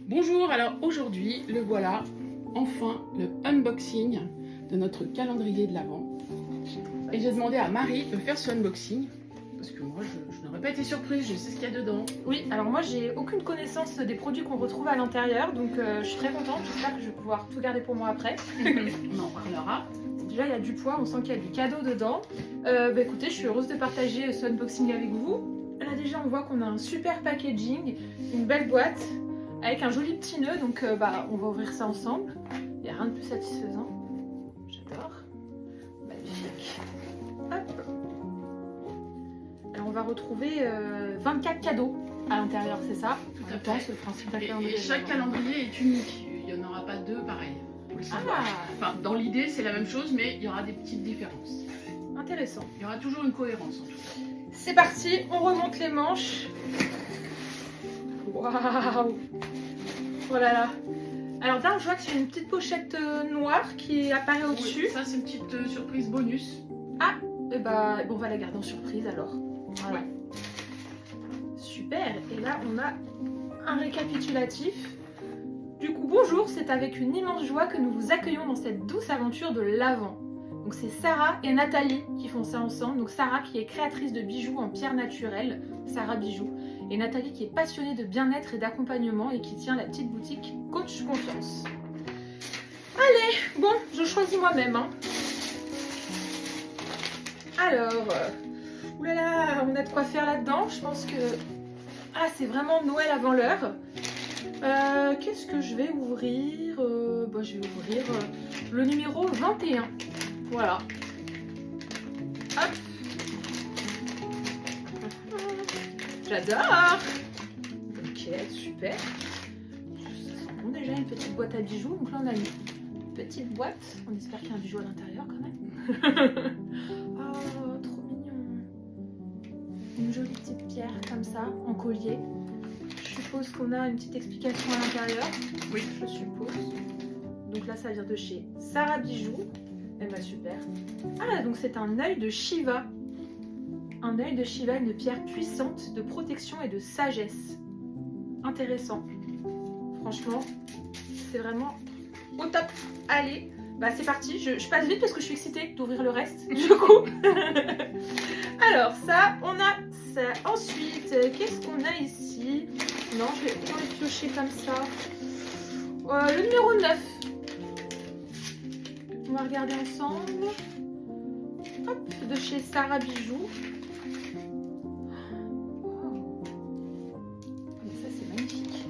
Bonjour, alors aujourd'hui, le voilà, enfin le unboxing de notre calendrier de l'Avent. Et j'ai demandé à Marie de faire ce unboxing, parce que moi je n'aurais pas été surprise, je sais ce qu'il y a dedans. Oui, alors moi j'ai aucune connaissance des produits qu'on retrouve à l'intérieur, donc je suis très contente, j'espère que je vais pouvoir tout garder pour moi après. On en parlera. Déjà il y a du poids, on sent qu'il y a du cadeau dedans. Écoutez, je suis heureuse de partager ce unboxing avec vous. Là déjà on voit qu'on a un super packaging, une belle boîte, avec un joli petit nœud, donc on va ouvrir ça ensemble. Il n'y a rien de plus satisfaisant. J'adore. Magnifique. Hop. Alors on va retrouver 24 cadeaux à l'intérieur, c'est ça? Tout à fait. C'est le principe d'un calendrier. Et chaque calendrier est unique, il n'y en aura pas deux pareils. Faut le savoir. Enfin, dans l'idée c'est la même chose, mais il y aura des petites différences. Intéressant. Il y aura toujours une cohérence en tout cas. C'est parti, on remonte les manches. Waouh! Oh là là! Alors là, je vois que c'est une petite pochette noire qui apparaît au-dessus. Oui, ça c'est une petite surprise bonus. Et on va la garder en surprise alors. Voilà. Ouais. Super. Et là, on a un récapitulatif. Du coup, bonjour, c'est avec une immense joie que nous vous accueillons dans cette douce aventure de l'Avent. Donc c'est Sarah et Nathalie qui font ça ensemble. Donc Sarah qui est créatrice de bijoux en pierre naturelle, Sarah Bijoux. Et Nathalie qui est passionnée de bien-être et d'accompagnement et qui tient la petite boutique Coach Confiance. Allez, bon, je choisis moi-même. Hein. Alors, oulala, on a de quoi faire là-dedans. Je pense que... Ah, c'est vraiment Noël avant l'heure. Qu'est-ce que je vais ouvrir? Je vais ouvrir le numéro 21. Voilà. Hop. J'adore. Ok, super. Ça sent bon déjà, une petite boîte à bijoux. Donc là, on a une petite boîte. On espère qu'il y a un bijou à l'intérieur quand même. Oh, trop mignon. Une jolie petite pierre comme ça, en collier. Je suppose qu'on a une petite explication à l'intérieur. Oui. Je suppose. Donc là, ça vient de chez Sarah Bijoux. Eh ben super. Ah, donc c'est un œil de Shiva. Un œil de Shiva, une pierre puissante de protection et de sagesse. Intéressant. Franchement, c'est vraiment au top. Allez, c'est parti. Je passe vite parce que je suis excitée d'ouvrir le reste. Du coup. Alors ça, on a ça. Ensuite, qu'est-ce qu'on a ici? Non, je vais le piocher comme ça. Le numéro 9. On va regarder ensemble. Hop, de chez Sarah Bijoux. Ça, c'est magnifique.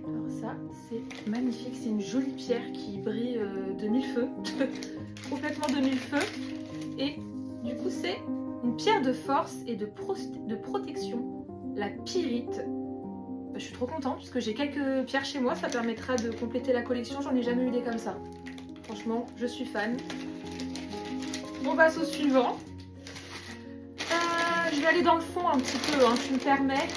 Alors ça, c'est magnifique. C'est une jolie pierre qui brille de mille feux. Complètement de mille feux. Et du coup, c'est une pierre de force et de protection. La pyrite. Je suis trop contente parce que j'ai quelques pierres chez moi, ça permettra de compléter la collection, j'en ai jamais eu des comme ça. Franchement, je suis fan. On passe au suivant. Je vais aller dans le fond un petit peu, hein, tu me permets.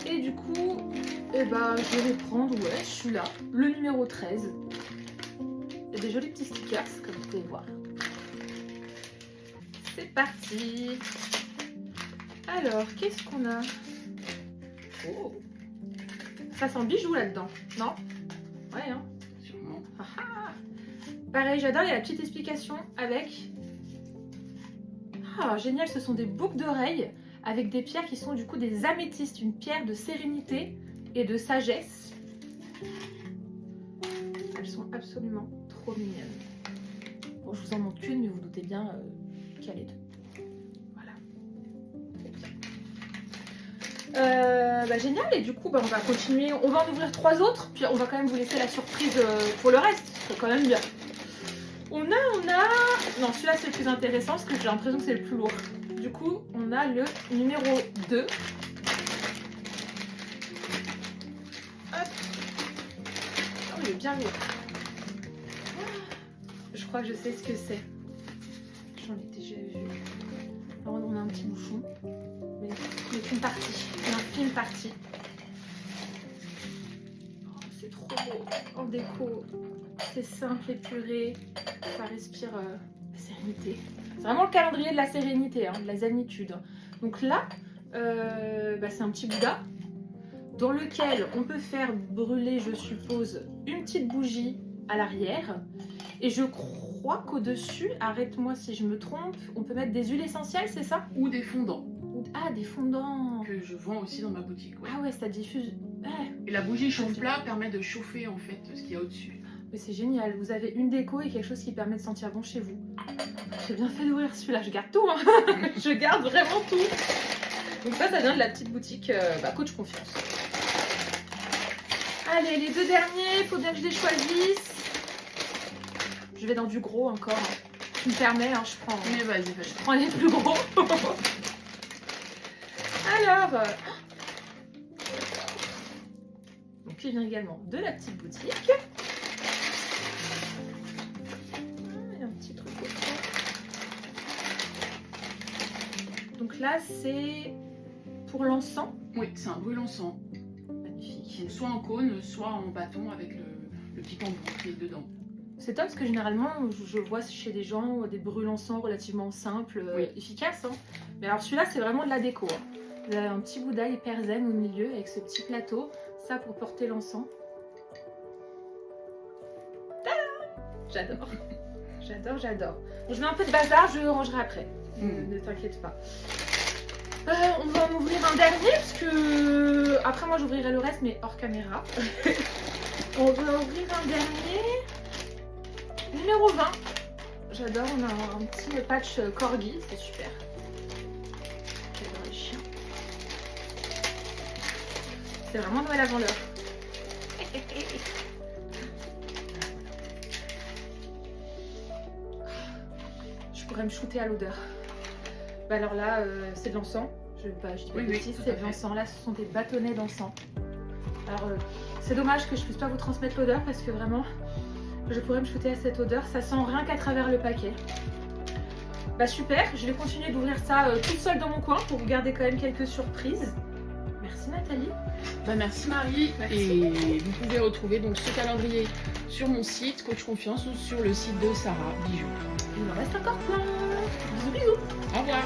Et du coup, je vais prendre, celui-là, le numéro 13. Il y a des jolis petits stickers, comme vous pouvez voir. C'est parti. Alors, qu'est-ce qu'on a? Oh. Ça sent bijou là-dedans, non? Ouais, hein? Sûrement. Pareil, j'adore, il y a la petite explication avec... Ah, génial, ce sont des boucles d'oreilles avec des pierres qui sont du coup des améthystes, une pierre de sérénité et de sagesse. Elles sont absolument trop mignonnes. Bon, je vous en montre qu'une, mais vous doutez bien qu'il y a les deux. Génial, et du coup on va continuer, on va en ouvrir 3 autres, puis on va quand même vous laisser la surprise pour le reste, c'est quand même bien. On a... Non, celui-là c'est le plus intéressant parce que j'ai l'impression que c'est le plus lourd. Du coup, on a le numéro 2. Hop. Oh, il est bien lourd. Je crois que je sais ce que c'est. J'en ai déjà vu. Alors, on a un petit bouchon. Mais c'est une partie, une infime partie. Oh, c'est trop beau en déco. C'est simple, épuré. Ça respire la sérénité. C'est vraiment le calendrier de la sérénité, hein, de la zénitude. Donc là, c'est un petit Bouddha. dans lequel on peut faire brûler, je suppose, une petite bougie à l'arrière. Et je crois qu'au-dessus, arrête-moi si je me trompe, on peut mettre des huiles essentielles, c'est ça? Ou des fondants Ah, des fondants. que je vends aussi dans ma boutique. Ouais. Ah ouais, ça diffuse. Ouais. Et la bougie chauffe-plat permet de chauffer en fait ce qu'il y a au-dessus. Mais c'est génial, vous avez une déco et quelque chose qui permet de sentir bon chez vous. J'ai bien fait d'ouvrir celui-là, je garde tout, hein. Je garde vraiment tout. Donc ça vient de la petite boutique Coach Confiance. Allez, les deux derniers, faut bien que je les choisisse. Je vais dans du gros encore. Tu me permets, hein, je prends. Mais vas-y, vas-y. Je prends les plus gros. Alors, donc il vient également de la petite boutique. Et un petit truc au fond. Donc là, c'est pour l'encens. Oui, c'est un brûle-encens. Magnifique. Donc, soit en cône, soit en bâton avec le petit tambour qui est dedans. C'est top parce que généralement, je vois chez des gens des brûle-encens relativement simples, Oui. efficaces. Hein. Mais alors celui-là, c'est vraiment de la déco. Hein. Vous avez un petit Bouddha hyper zen au milieu avec ce petit plateau. Ça pour porter l'encens. J'adore. J'adore, j'adore. Bon, je mets un peu de bazar, je rangerai après. Ne t'inquiète pas. On va en ouvrir un dernier parce que... Après moi j'ouvrirai le reste mais hors caméra. On va ouvrir un dernier. Numéro 20. J'adore, on a un petit patch corgi, c'est super. J'adore les chiens. C'est vraiment Noël avant l'heure. Je pourrais me shooter à l'odeur. Bah alors là, c'est de l'encens. Je dis pas de bêtises, c'est de l'encens. Là, ce sont des bâtonnets d'encens. Alors, c'est dommage que je puisse pas vous transmettre l'odeur parce que vraiment, je pourrais me shooter à cette odeur. Ça sent rien qu'à travers le paquet. Bah super, je vais continuer d'ouvrir ça toute seule dans mon coin pour vous garder quand même quelques surprises. Merci Nathalie. Bah, merci Marie. Merci. Et vous pouvez retrouver donc ce calendrier sur mon site Coach Confiance ou sur le site de Sarah Bijoux. Il en reste encore plein. Bisous bisous. Au revoir.